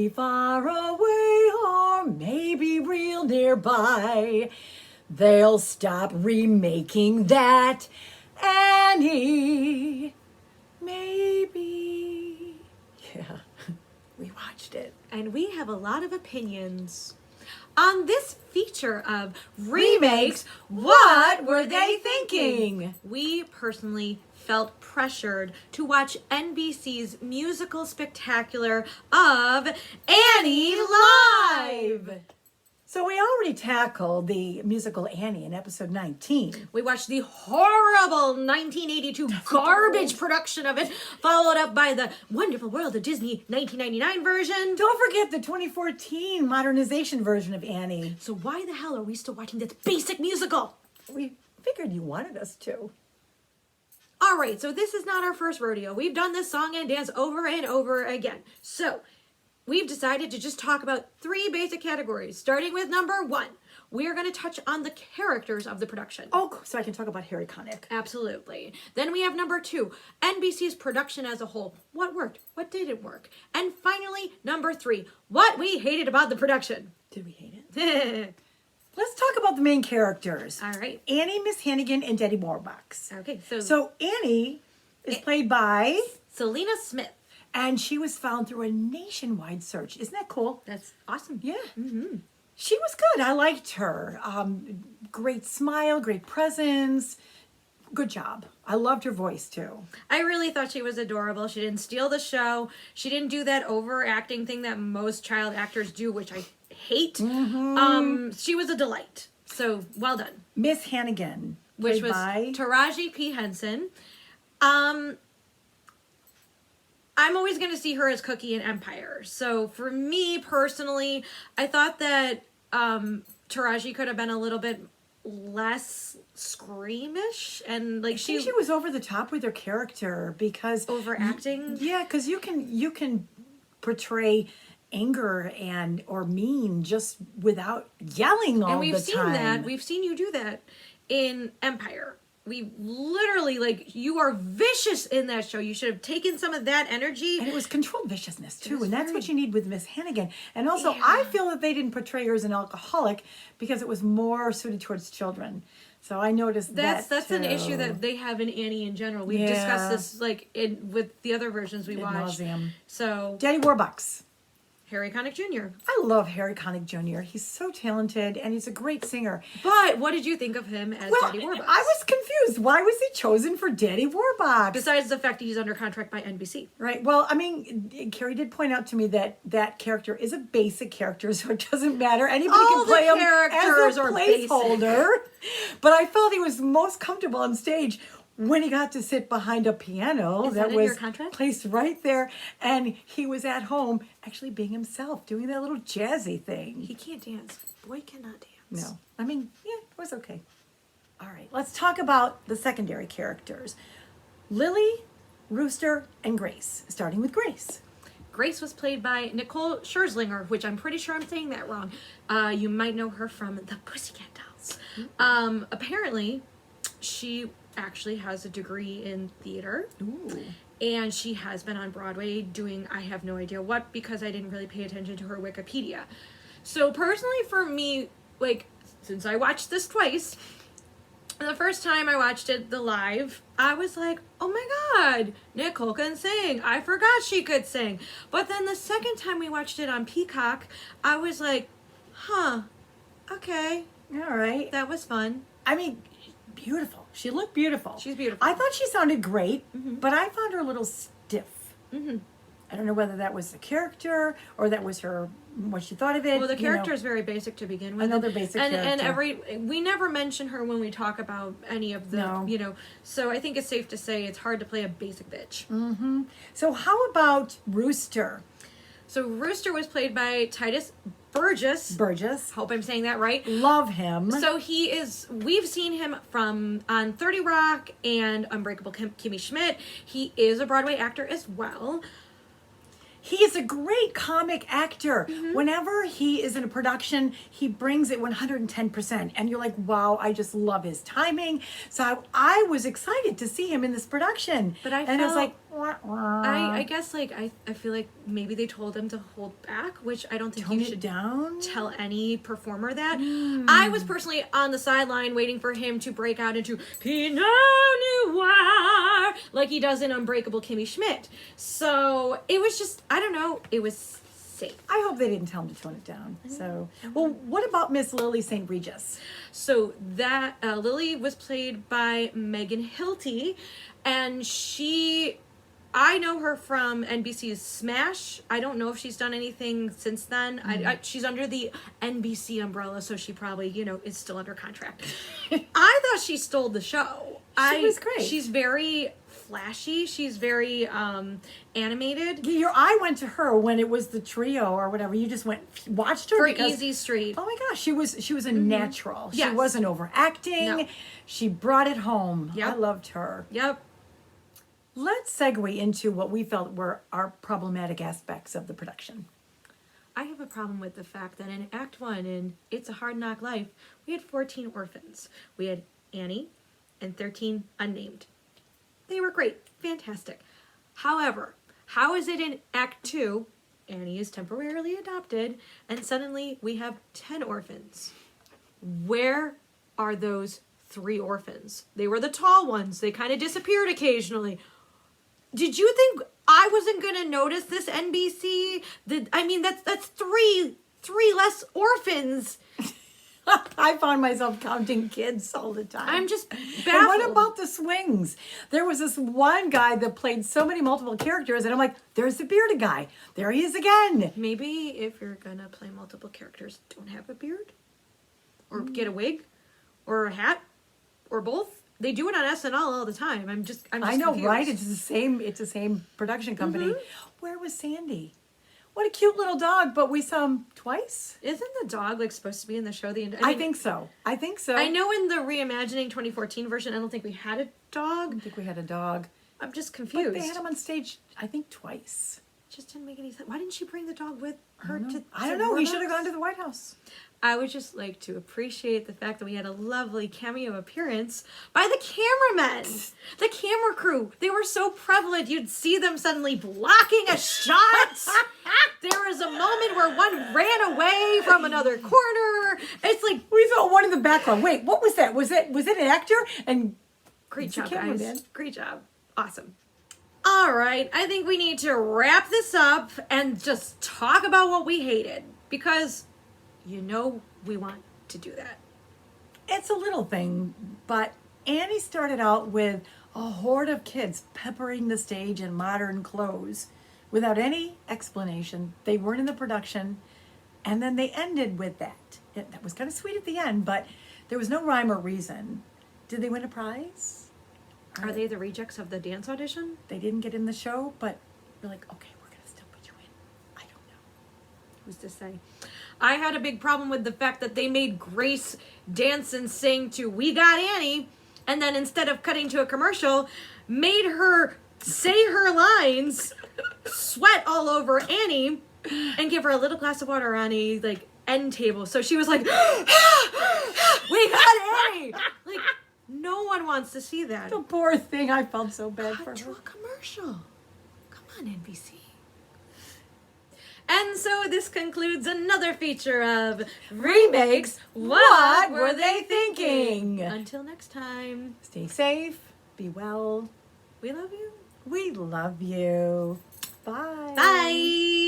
Maybe far away or maybe real nearby. They'll stop remaking that Annie. Maybe. Yeah, we watched it. And we have a lot of opinions on this feature of remakes. What were they thinking? We personally felt pressured to watch NBC's musical spectacular of Annie Live. So we already tackled the musical Annie in episode 19. We watched the horrible 1982 garbage production of it, followed up by the Wonderful World of Disney 1999 version. Don't forget the 2014 modernization version of Annie. So why the hell are we still watching this basic musical? We figured you wanted us to. All right, so this is not our first rodeo. We've done this song and dance over and over again. So we've decided to just talk about 3 basic categories, starting with number 1. We are going to touch on the characters of the production. Oh, so I can talk about Harry Connick. Absolutely. Then we have number 2, NBC's production as a whole. What worked? What didn't work? And finally, number 3, what we hated about the production. Did we hate it? Let's talk about the main characters. All right. Annie, Miss Hannigan, and Daddy Warbucks. Okay, So Annie is played by Selena Smith. And she was found through a nationwide search. Isn't that cool? That's awesome. Yeah. Mm-hmm. She was good. I liked her. Great smile, great presence. Good job. I loved her voice too. I really thought she was adorable. She didn't steal the show. She didn't do that overacting thing that most child actors do, which I hate. Mm-hmm. She was a delight. So well done. Miss Hannigan, which was by Taraji P. Henson. I'm always going to see her as Cookie in Empire. So for me personally, I thought that Taraji could have been a little bit less screamish, and like she was over the top with her character because overacting. Yeah, because you can portray anger and or mean just without yelling all the time. And we've seen that. We've seen you do that in Empire. We literally, like, you are vicious in that show. You should have taken some of that energy. And it was controlled viciousness, too. And that's what you need with Miss Hannigan. And also, I feel that they didn't portray her as an alcoholic because it was more suited towards children. So I noticed that's an issue that they have in Annie in general. We've discussed this, like, with the other versions we watched. So Daddy Warbucks. Harry Connick Jr. I love Harry Connick Jr. He's so talented, and he's a great singer. But what did you think of him as Daddy Warbucks? I was confused. Why was he chosen for Daddy Warbucks? Besides the fact that he's under contract by NBC. Right. Well, I mean, Kerri did point out to me that that character is a basic character, so it doesn't matter. Anybody can play him as a placeholder. But I felt he was most comfortable on stage when he got to sit behind a piano that was placed right there, and he was at home actually being himself, doing that little jazzy thing. He can't dance. Boy cannot dance. No. I mean, yeah, it was okay. All right, let's talk about the secondary characters. Lily, Rooster, and Grace, starting with Grace. Grace was played by Nicole Scherzinger, which I'm pretty sure I'm saying that wrong. You might know her from the Pussycat Dolls. Apparently, she actually has a degree in theater. Ooh. And she has been on Broadway doing I have no idea what, because I didn't really pay attention to her Wikipedia. So personally for me, like, since I watched this twice, the first time I watched it the live, I was like, oh my god, Nicole can sing. I forgot she could sing. But then the second time we watched it on Peacock, I was like, huh, okay. All right. That was fun. I mean, beautiful. She looked beautiful. She's beautiful. I thought she sounded great, but I found her a little stiff. I don't know whether that was the character or that was her, what she thought of it. Well, the character is very basic to begin with. Another basic character. And we never mention her when we talk about any of the, so I think it's safe to say it's hard to play a basic bitch. So how about Rooster? So Rooster was played by Titus Burgess. Hope I'm saying that right. Love him. So we've seen him on 30 Rock and Unbreakable Kimmy Schmidt. He is a Broadway actor as well. He is a great comic actor. Whenever he is in a production, he brings it 110%. And you're like, wow, I just love his timing. So I was excited to see him in this production. But I was like, I guess like I feel like maybe they told him to hold back, which I don't think you should tell any performer that. I was personally on the sideline waiting for him to break out into Pinot Noir like he does in Unbreakable Kimmy Schmidt. So it was just, I don't know, it was safe. I hope they didn't tell him to tone it down. So, well, what about Miss Lily St. Regis? So that Lily was played by Megan Hilty, and I know her from NBC's Smash. I don't know if she's done anything since then. She's under the NBC umbrella, so she probably, is still under contract. I thought she stole the show. She was great. She's very flashy. She's very animated. Your eye went to her when it was the trio or whatever. You just watched her for Easy Street. Oh my gosh, she was a natural. Yes. She wasn't overacting. No. She brought it home. Yep. I loved her. Yep. Let's segue into what we felt were our problematic aspects of the production. I have a problem with the fact that in Act 1 in It's a Hard Knock Life, we had 14 orphans. We had Annie and 13 unnamed. They were great. Fantastic. However, how is it in Act 2, Annie is temporarily adopted, and suddenly we have 10 orphans? Where are those 3 orphans? They were the tall ones. They kind of disappeared occasionally. Did you think I wasn't going to notice this, NBC? That's three less orphans. I found myself counting kids all the time. I'm just baffled. And what about the swings? There was this one guy that played so many multiple characters, and I'm like, there's the bearded guy. There he is again. Maybe if you're going to play multiple characters, don't have a beard. Or get a wig. Or a hat. Or both. They do it on SNL all the time. I'm just I know, confused. right? It's the same production company. Where was Sandy? What a cute little dog, but we saw him twice. Isn't the dog supposed to be in the show? I think so. I know in the Reimagining 2014 version, I don't think we had a dog. I don't think we had a dog. I'm just confused. But they had him on stage, I think, twice. It just didn't make any sense. Why didn't she bring the dog with her I don't know. He should have gone to the White House. I would just like to appreciate the fact that we had a lovely cameo appearance by the cameramen. The camera crew. They were so prevalent. You'd see them suddenly blocking a shot. There was a moment where one ran away from another corner. It's like we saw one in the background. Wait, what was that? Was it an actor? And great job, guys. Great job. Awesome. All right. I think we need to wrap this up and just talk about what we hated, because we want to do that. It's a little thing, but Annie started out with a horde of kids peppering the stage in modern clothes without any explanation. They weren't in the production, and then they ended with that. That was kind of sweet at the end, but there was no rhyme or reason. Did they win a prize? Are they the rejects of the dance audition? They didn't get in the show, but we're like, okay, we're going to still put you in. I don't know. Who's to say? I had a big problem with the fact that they made Grace dance and sing to We Got Annie, and then instead of cutting to a commercial, made her say her lines, sweat all over Annie, and give her a little glass of water on a end table. So she was like, we got Annie! Like, no one wants to see that. The poor thing. I felt so bad for her. Cut to a commercial. Come on, NBC. And so this concludes another feature of Remakes. What were they thinking? Until next time. Stay safe. Be well. We love you. We love you. Bye. Bye.